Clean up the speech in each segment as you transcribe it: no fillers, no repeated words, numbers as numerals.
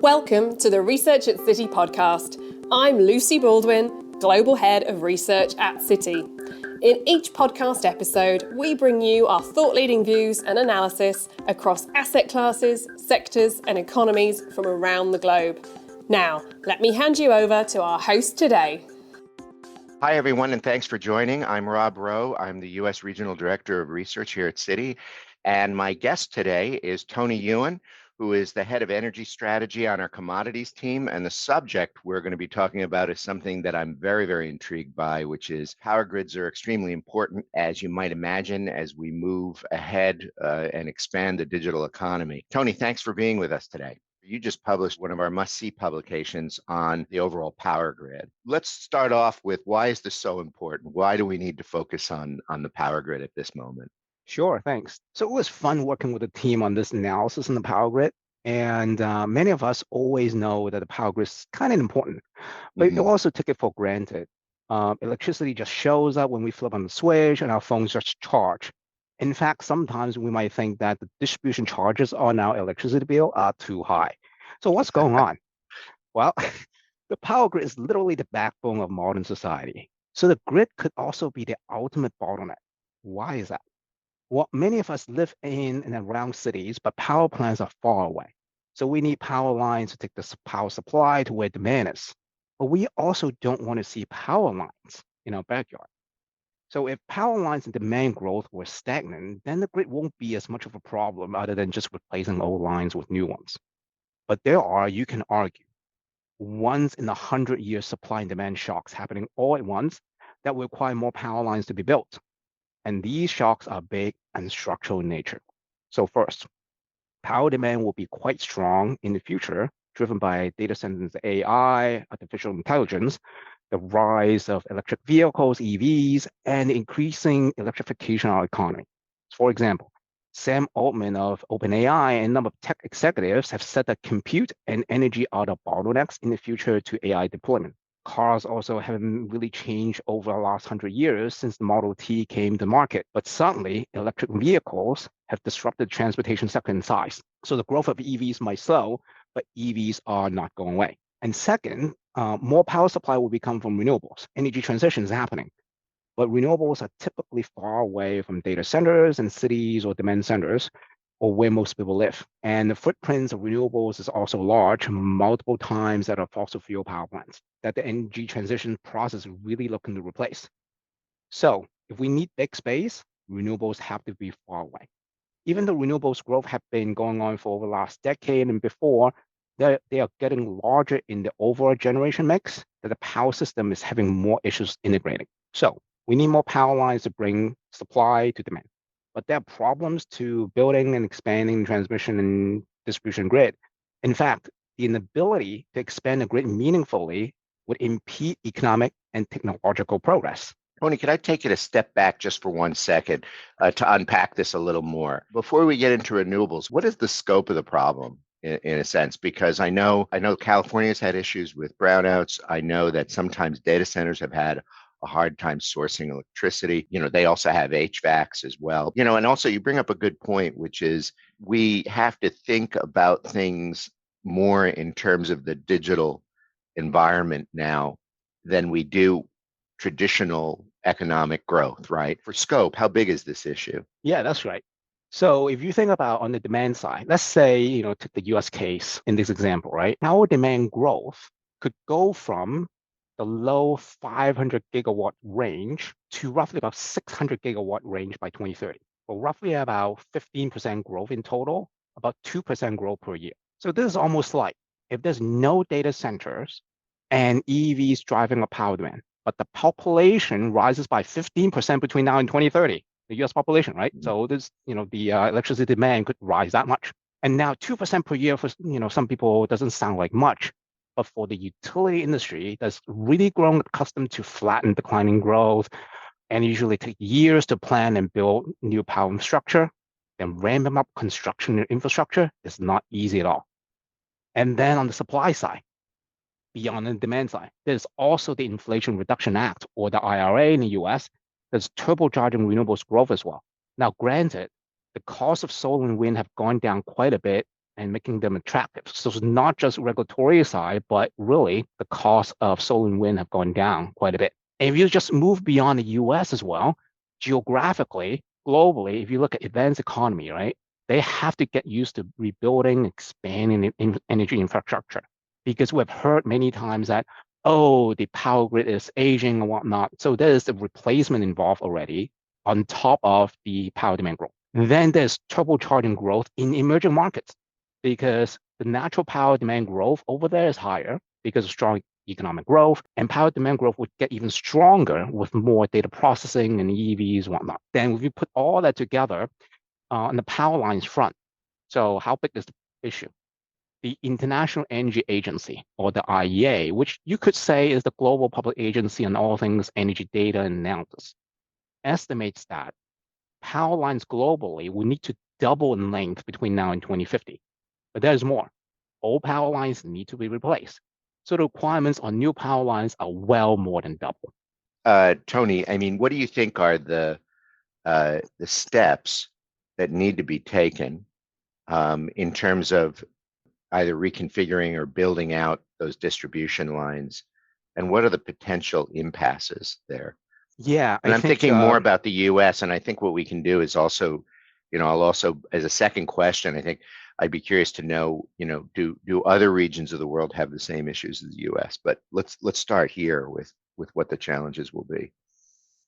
Welcome to the Research at Citi podcast. I'm Lucy Baldwin, Global Head of Research at Citi. In each podcast episode, we bring you our thought-leading views and analysis across asset classes, sectors and economies from around the globe. Now, let me hand you over to our host today. Hi, everyone, and thanks for joining. I'm Rowe. I'm the U.S. Regional Director of Research here at Citi. And my guest today is Tony Yuen, who is the head of energy strategy on our commodities team. And the subject we're going to be talking about is something that I'm very, very intrigued by, which is power grids are extremely important, as you might imagine, as we move ahead and expand the digital economy. Tony, thanks for being with us today. You just published one of our must-see publications on the overall power grid. Let's start off with, why is this so important? Why do we need to focus on the power grid at this moment? Sure, thanks. So it was fun working with the team on this analysis on the power grid. And many of us always know that the power grid is kind of important, but you also take it for granted. Electricity just shows up when we flip on the switch and our phones just charge. In fact, sometimes we might think that the distribution charges on our electricity bill are too high. So what's going on? Well, the power grid is literally the backbone of modern society. So the grid could also be the ultimate bottleneck. Why is that? Well, many of us live in and around cities, but power plants are far away. So we need power lines to take the power supply to where demand is. But we also don't want to see power lines in our backyard. So if power lines and demand growth were stagnant, then the grid won't be as much of a problem other than just replacing old lines with new ones. But there are, you can argue, once in 100-year supply and demand shocks happening all at once that will require more power lines to be built. And these shocks are big and structural in nature. So first, power demand will be quite strong in the future, driven by data centers, AI, artificial intelligence, the rise of electric vehicles, EVs, and increasing electrification of our economy. For example, Sam Altman of OpenAI and a number of tech executives have said that compute and energy are the bottlenecks in the future to AI deployment. Cars also haven't really changed over the last 100 years since the Model T came to market, but suddenly electric vehicles have disrupted the transportation sector in size. So the growth of EVs might slow, but EVs are not going away. And second, more power supply will become from renewables. Energy transition is happening, but renewables are typically far away from data centers and cities or demand centers, or where most people live. And the footprints of renewables is also large, multiple times that are fossil fuel power plants, that the energy transition process is really looking to replace. So if we need big space, renewables have to be far away. Even though renewables growth have been going on for over the last decade and before, they are getting larger in the overall generation mix, that the power system is having more issues integrating. So we need more power lines to bring supply to demand. But there are problems to building and expanding transmission and distribution grid. In fact, the inability to expand the grid meaningfully would impede economic and technological progress. Tony, could I take it a step back just for 1 second to unpack this a little more? Before we get into renewables, what is the scope of the problem in a sense? Because I know California's had issues with brownouts. I know that sometimes data centers have had a hard time sourcing electricity. They also have HVACs as well. And also you bring up a good point, which is we have to think about things more in terms of the digital environment now than we do traditional economic growth, right? For scope, how big is this issue? Yeah, that's right. So if you think about on the demand side, let's say, take the US case in this example, right? Power demand growth could go from the low 500 gigawatt range to roughly about 600 gigawatt range by 2030, or roughly about 15% growth in total, about 2% growth per year. So this is almost like if there's no data centers and EVs driving up power demand, but the population rises by 15% between now and 2030, the US population, right? So this, the electricity demand could rise that much. And now 2% per year for, some people doesn't sound like much. But for the utility industry that's really grown accustomed to flat and declining growth, and usually take years to plan and build new power infrastructure, then ramping up construction and infrastructure is not easy at all. And then on the supply side, beyond the demand side, there's also the Inflation Reduction Act, or the IRA in the US, that's turbocharging renewables growth as well. Now, granted, the cost of solar and wind have gone down quite a bit and making them attractive. So it's not just regulatory side, but really the cost of solar and wind have gone down quite a bit. And if you just move beyond the US as well, geographically, globally, if you look at advanced economy, right, they have to get used to rebuilding, expanding energy infrastructure. Because we've heard many times that, oh, the power grid is aging and whatnot. So there's the replacement involved already on top of the power demand growth. Then there's turbocharging growth in emerging markets because the natural power demand growth over there is higher because of strong economic growth, and power demand growth would get even stronger with more data processing and EVs, whatnot. Then if you put all that together on the power lines front, so how big is the issue? The International Energy Agency, or the IEA, which you could say is the global public agency on all things energy data and analysis, estimates that power lines globally will need to double in length between now and 2050. But there's more. Old power lines need to be replaced. So the requirements on new power lines are well more than double. Tony, I mean, what do you think are the steps that need to be taken in terms of either reconfiguring or building out those distribution lines? And what are the potential impasses there? Yeah, And I I'm think thinking more about the US, and I think what we can do is also, I'll also, as a second question, I think I'd be curious to know, do other regions of the world have the same issues as the US? But let's start here with what the challenges will be.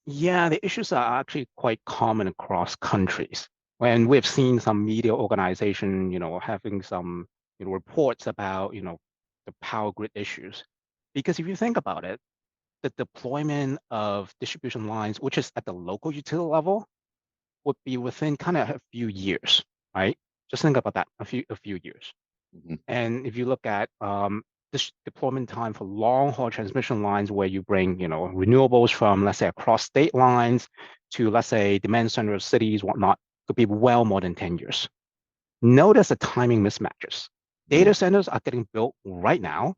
yeah, the issues are actually quite common across countries. When we've seen some media organization, having some, reports about, the power grid issues. Because if you think about it, the deployment of distribution lines, which is at the local utility level, would be within kind of a few years, right? Just think about that, a few years. Mhm. And if you look at this deployment time for long haul transmission lines where you bring, renewables from, let's say, across state lines to, let's say, demand center of cities, whatnot, could be well more than 10 years. Notice the timing mismatches. Data centers are getting built right now.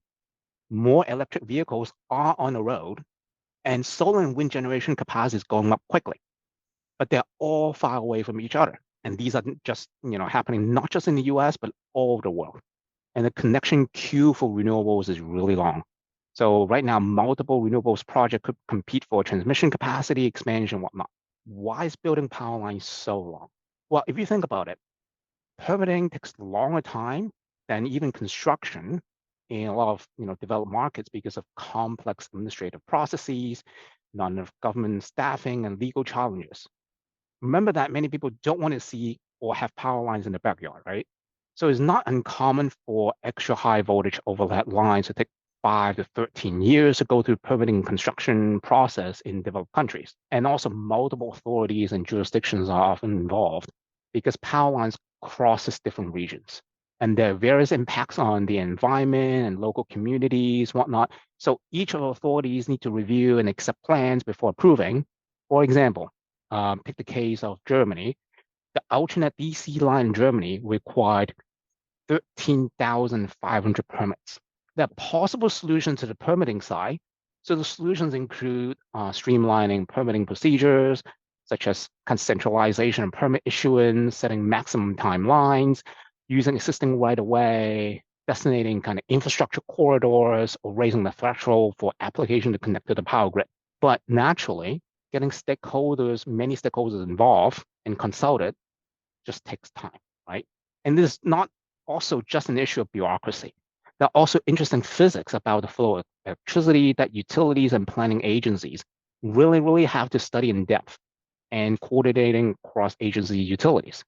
More electric vehicles are on the road, and solar and wind generation capacity is going up quickly, but they're all far away from each other. And these are just, happening not just in the US, but all over the world. And the connection queue for renewables is really long. So right now, multiple renewables projects could compete for transmission capacity, expansion, whatnot. Why is building power lines so long? Well, if you think about it, permitting takes longer time than even construction in a lot of developed markets because of complex administrative processes, not enough government staffing, and legal challenges. Remember that many people don't want to see or have power lines in the backyard, right? So it's not uncommon for extra high voltage overhead lines to take 5 to 13 years to go through permitting construction process in developed countries. And also multiple authorities and jurisdictions are often involved because power lines crosses different regions. And there are various impacts on the environment and local communities, whatnot. So each of the authorities need to review and accept plans before approving. For example, pick the case of Germany. The alternate DC line in Germany required 13,500 permits. There are possible solutions to the permitting side. So the solutions include streamlining permitting procedures, such as centralization of permit issuance, setting maximum timelines, using existing right-of-way, designating kind of infrastructure corridors, or raising the threshold for application to connect to the power grid. But naturally, getting many stakeholders involved and consulted just takes time, right? And this is not also just an issue of bureaucracy. There are also interesting physics about the flow of electricity that utilities and planning agencies really have to study in depth and coordinating across agency utilities.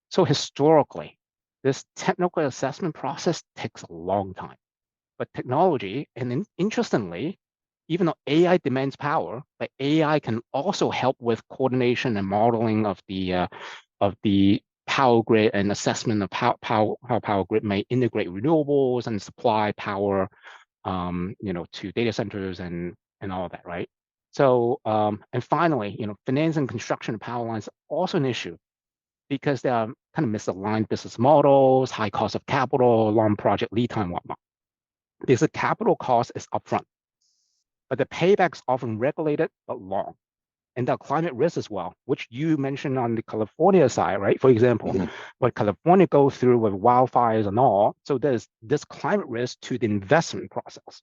So historically, this technical assessment process takes a long time. But technology, and interestingly, even though AI demands power, but AI can also help with coordination and modeling of the power grid and assessment of how power grid may integrate renewables and supply power, to data centers and all of that, right? So, and finally, finance and construction of power lines are also an issue because there are kind of misaligned business models, high cost of capital, long project lead time, whatnot. Because the capital cost is upfront, but the payback is often regulated but long. and the climate risk as well, which you mentioned on the California side, right? For example, what California goes through with wildfires and all. So there's this climate risk to the investment process.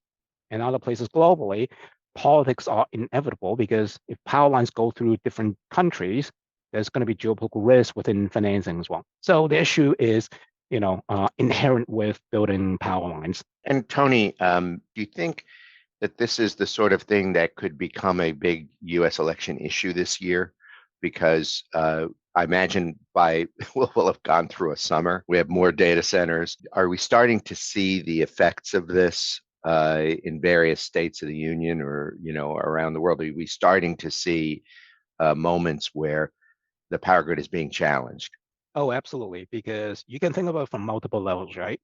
And other places globally, politics are inevitable because if power lines go through different countries, there's going to be geopolitical risk within financing as well. So the issue is, inherent with building power lines. And Tony, do you think that this is the sort of thing that could become a big US election issue this year? Because I imagine we'll have gone through a summer. We have more data centers. Are we starting to see the effects of this in various states of the union or, around the world? Are we starting to see moments where the power grid is being challenged? Oh, absolutely. Because you can think about it from multiple levels, right?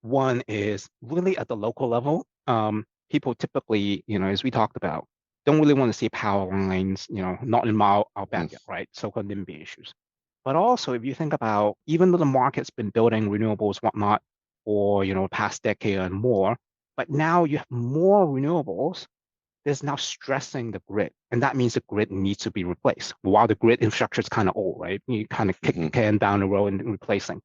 One is really at the local level. People typically, as we talked about, don't really want to see power lines, not in our backyard, right? So-called NIMBY issues. But also, if you think about, even though the market's been building renewables, whatnot, for past decade and more, but now you have more renewables. There's now stressing the grid, and that means the grid needs to be replaced. While the grid infrastructure is kind of old, right? You kind of kick the can down the road and replacing.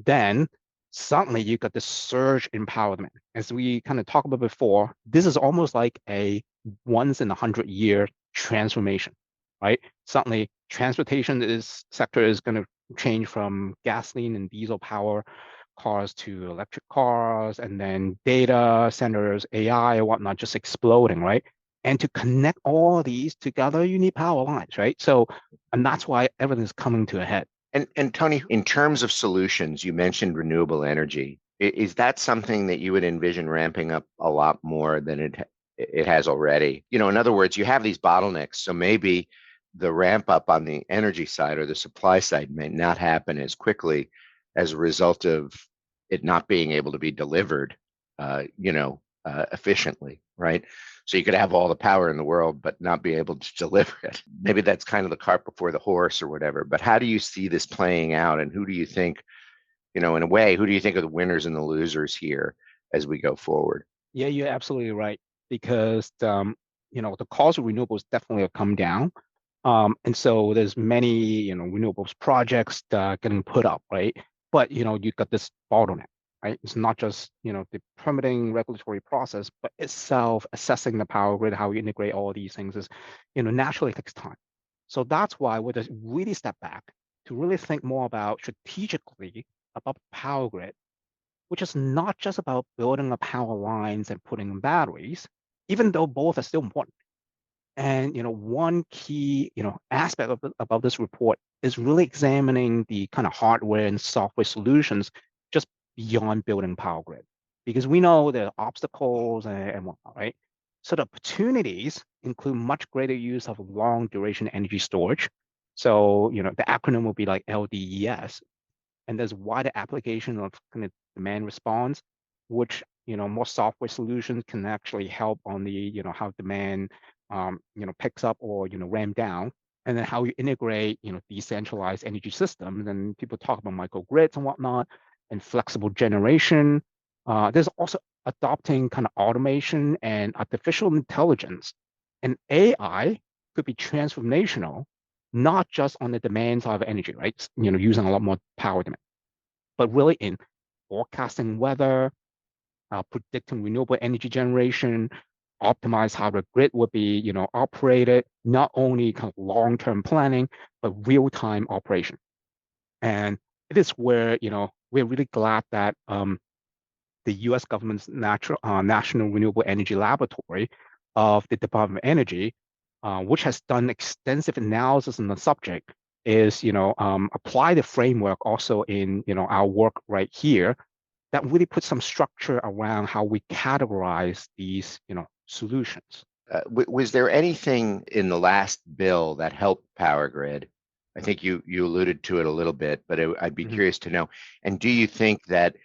Then suddenly you got this surge in power demand. As we kind of talked about before, this is almost like a once in 100-year transformation, right? Suddenly transportation sector is going to change from gasoline and diesel power cars to electric cars, and then data centers, AI and whatnot, just exploding, right? And to connect all these together, you need power lines, right? So, and that's why everything's coming to a head. And Tony, in terms of solutions, you mentioned renewable energy. Is that something that you would envision ramping up a lot more than it has already? In other words, you have these bottlenecks, so maybe the ramp up on the energy side or the supply side may not happen as quickly as a result of it not being able to be delivered, efficiently, right? So you could have all the power in the world, but not be able to deliver it. Maybe that's kind of the cart before the horse or whatever. But how do you see this playing out? And who do you think, in a way, who do you think are the winners and the losers here as we go forward? Yeah, you're absolutely right. Because the cost of renewables definitely have come down. And so there's many, renewables projects getting put up, right? But you've got this bottleneck, right? It's not just the permitting regulatory process, but itself assessing the power grid, how you integrate all these things is, naturally takes time. So that's why we just really step back to really think more about strategically about the power grid, which is not just about building up power lines and putting in batteries, even though both are still important. And one key aspect about this report is really examining the kind of hardware and software solutions just beyond building power grid, because we know there are obstacles and whatnot, right? So the opportunities include much greater use of long duration energy storage. So the acronym will be like LDES, and there's wider application of kind of demand response, which more software solutions can actually help on the how demand picks up or ramp down, and then how you integrate decentralized energy systems. And people talk about microgrids and whatnot, and flexible generation. There's also adopting kind of automation and artificial intelligence, and AI could be transformational, not just on the demand side of energy, right? Using a lot more power demand, but really in forecasting weather, predicting renewable energy generation, optimize how the grid would be, operated, not only kind of long-term planning, but real-time operation. And it is where, we're really glad that the US government's National Renewable Energy Laboratory of the Department of Energy, which has done extensive analysis on the subject, is, apply the framework also in, our work right here, that really puts some structure around how we categorize these, solutions. Was there anything in the last bill that helped power grid? I think you alluded to it a little bit, but I'd be curious to know. And do you think that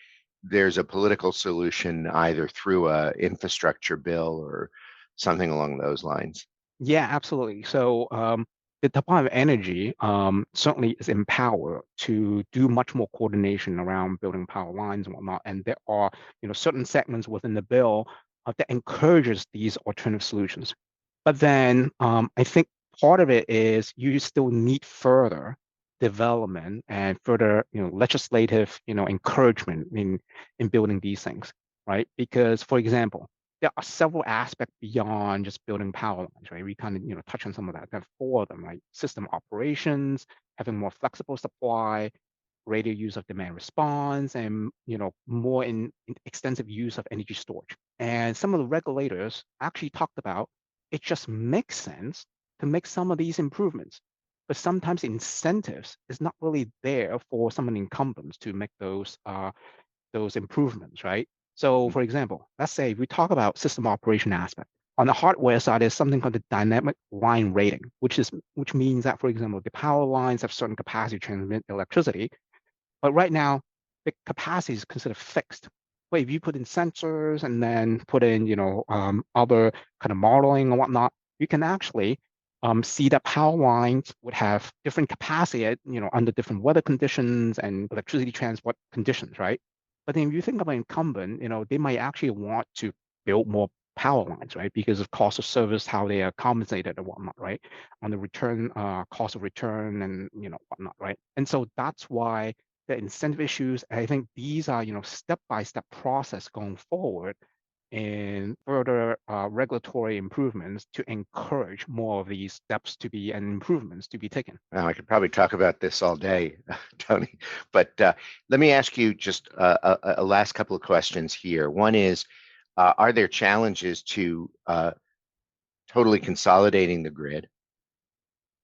there's a political solution either through a infrastructure bill or something along those lines? Yeah, absolutely. So the Department of Energy certainly is empowered to do much more coordination around building power lines and whatnot. And there are, certain segments within the bill that encourages these alternative solutions. But then I think part of it is you still need further development and further, legislative, encouragement in building these things, right? Because, for example, there are several aspects beyond just building power lines, right? We kind of, touch on some of that. There are four of them, right? System operations, having more flexible supply, greater use of demand response, and more in extensive use of energy storage. And some of the regulators actually talked about it just makes sense to make some of these improvements. But sometimes incentives is not really there for some of the incumbents to make those improvements, right? So for example, let's say we talk about system operation aspect. On the hardware side, there's something called the dynamic line rating, which means that, for example, the power lines have certain capacity to transmit electricity, but right now, the capacity is considered fixed. But if you put in sensors and then put in, other kind of modeling and whatnot, you can actually see that power lines would have different capacity, under different weather conditions and electricity transport conditions, right? But then if you think about incumbent, they might actually want to build more power lines, right? Because of cost of service, how they are compensated and whatnot, right? On the return, cost of return and, whatnot, right? And so that's why the incentive issues. I think these are, step-by-step process going forward and further regulatory improvements to encourage more of these steps to be and improvements to be taken. Now, I could probably talk about this all day, Tony, but let me ask you just a last couple of questions here. One is, are there challenges to totally consolidating the grid,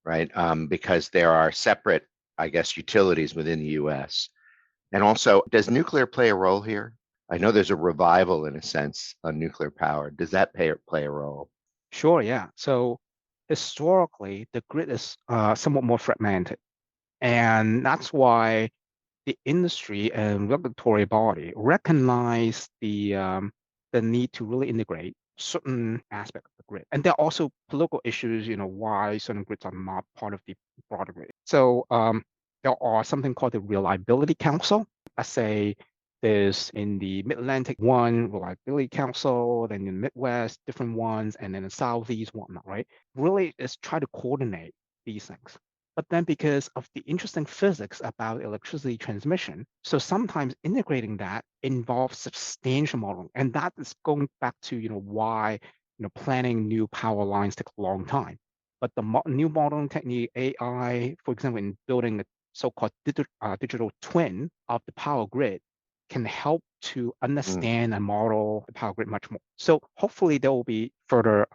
right? Because there are separate, I guess, utilities within the US. And also, does nuclear play a role here? I know there's a revival in a sense on nuclear power. Does that play a role? Sure, yeah. So historically, the grid is somewhat more fragmented. And that's why the industry and regulatory body recognize the need to really integrate certain aspect of the grid. And there are also political issues, why certain grids are not part of the broader grid. So there are something called the Reliability Council. Let's say there's in the Mid-Atlantic one Reliability Council, then in the Midwest, different ones, and then the Southeast, whatnot, right? Really is try to coordinate these things. But then because of the interesting physics about electricity transmission, so sometimes integrating that involves substantial modeling. And that is going back to, why, planning new power lines takes a long time. But the new modeling technique, AI, for example, in building a so-called digital twin of the power grid can help to understand and model the power grid much more. So hopefully there will be further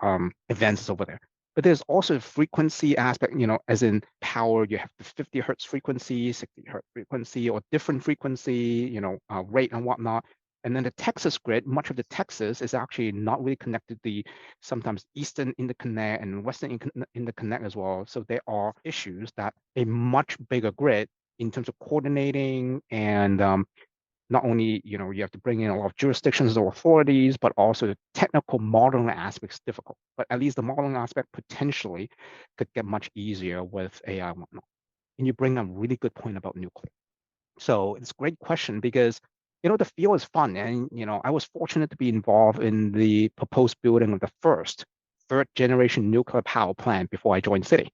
advances over there. But there's also a frequency aspect, as in power, you have the 50 hertz frequency, 60 hertz frequency, or different frequency, rate and whatnot. And then the Texas grid, much of the Texas is actually not really connected to the sometimes Eastern interconnect and Western interconnect as well. So there are issues that a much bigger grid in terms of coordinating and not only, you have to bring in a lot of jurisdictions or authorities, but also the technical modeling aspects difficult. But at least the modeling aspect potentially could get much easier with AI and whatnot. And you bring up a really good point about nuclear. So it's a great question because, the field is fun. And, I was fortunate to be involved in the proposed building of the first third generation nuclear power plant before I joined Citi.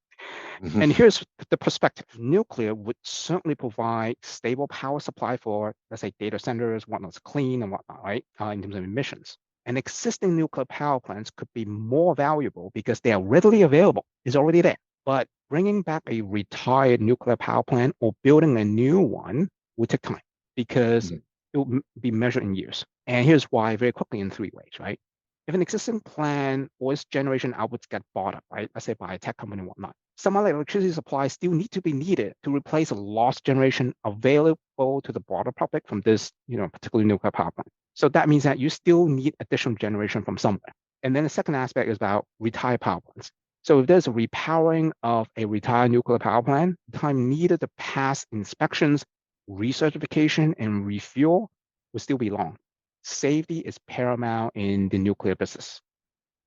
And here's the perspective. Nuclear would certainly provide stable power supply for, let's say, data centers, whatnot's clean and whatnot, right? In terms of emissions. And existing nuclear power plants could be more valuable because they are readily available. It's already there. But bringing back a retired nuclear power plant or building a new one would take time because it will be measured in years. And here's why very quickly in three ways, right? If an existing plant or its generation outputs get bought up, right, let's say by a tech company and whatnot, some other electricity supply still need to be needed to replace a lost generation available to the broader public from this, particular nuclear power plant. So that means that you still need additional generation from somewhere. And then the second aspect is about retired power plants. So if there's a repowering of a retired nuclear power plant, time needed to pass inspections, recertification, and refuel will still be long. Safety is paramount in the nuclear business.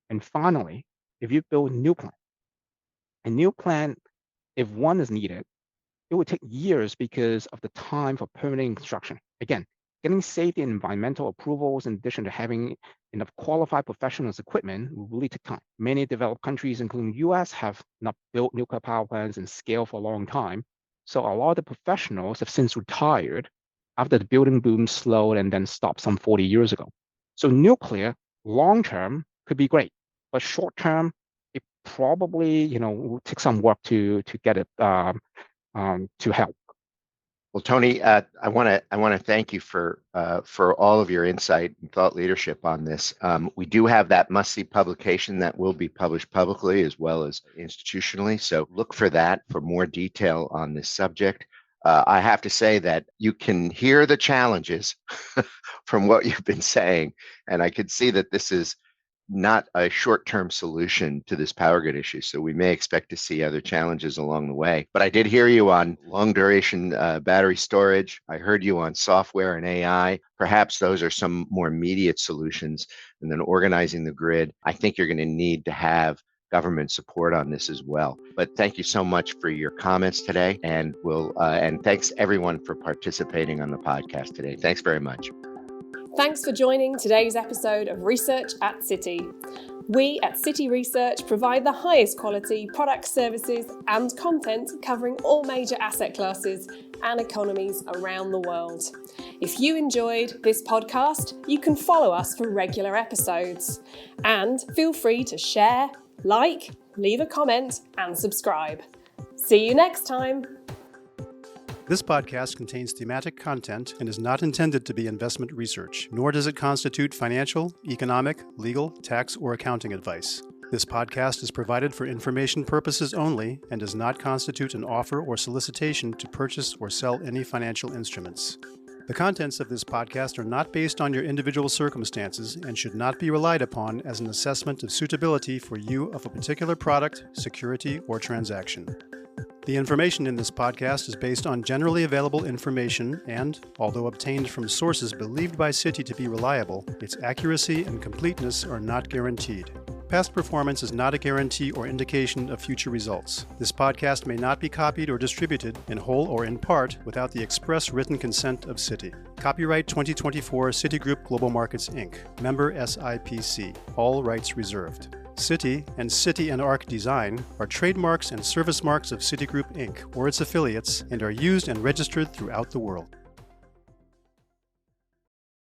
And finally, if you build a new plant, if one is needed, it would take years because of the time for permitting construction. Again, Getting safety and environmental approvals, in addition to having enough qualified professionals equipment, will really take time. Many developed countries, including the US, have not built nuclear power plants in scale for a long time. So a lot of the professionals have since retired after the building boom slowed and then stopped some 40 years ago. So nuclear, long term, could be great, but short term, it probably will take some work to get it to help. Well, Tony, I want to thank you for all of your insight and thought leadership on this. We do have that must-see publication that will be published publicly as well as institutionally. So look for that for more detail on this subject. I have to say that you can hear the challenges from what you've been saying, and I could see that this is not a short-term solution to this power grid issue. So we may expect to see other challenges along the way. But I did hear you on long-duration battery storage. I heard you on software and AI. Perhaps those are some more immediate solutions. And then organizing the grid, I think you're going to need to have government support on this as well. But thank you so much for your comments today, and and thanks everyone for participating on the podcast today. Thanks very much. Thanks for joining today's episode of Research at Citi. We at Citi Research provide the highest quality products, services and content covering all major asset classes and economies around the world. If you enjoyed this podcast, you can follow us for regular episodes. And feel free to share, like, leave a comment and subscribe. See you next time. This podcast contains thematic content and is not intended to be investment research, nor does it constitute financial, economic, legal, tax, or accounting advice. This podcast is provided for information purposes only and does not constitute an offer or solicitation to purchase or sell any financial instruments. The contents of this podcast are not based on your individual circumstances and should not be relied upon as an assessment of suitability for you of a particular product, security, or transaction. The information in this podcast is based on generally available information and, although obtained from sources believed by Citi to be reliable, its accuracy and completeness are not guaranteed. Past performance is not a guarantee or indication of future results. This podcast may not be copied or distributed in whole or in part without the express written consent of Citi. Copyright 2024 Citigroup Global Markets Inc., member SIPC, all rights reserved. Citi and Citi and Arc Design are trademarks and service marks of Citigroup Inc. or its affiliates and are used and registered throughout the world.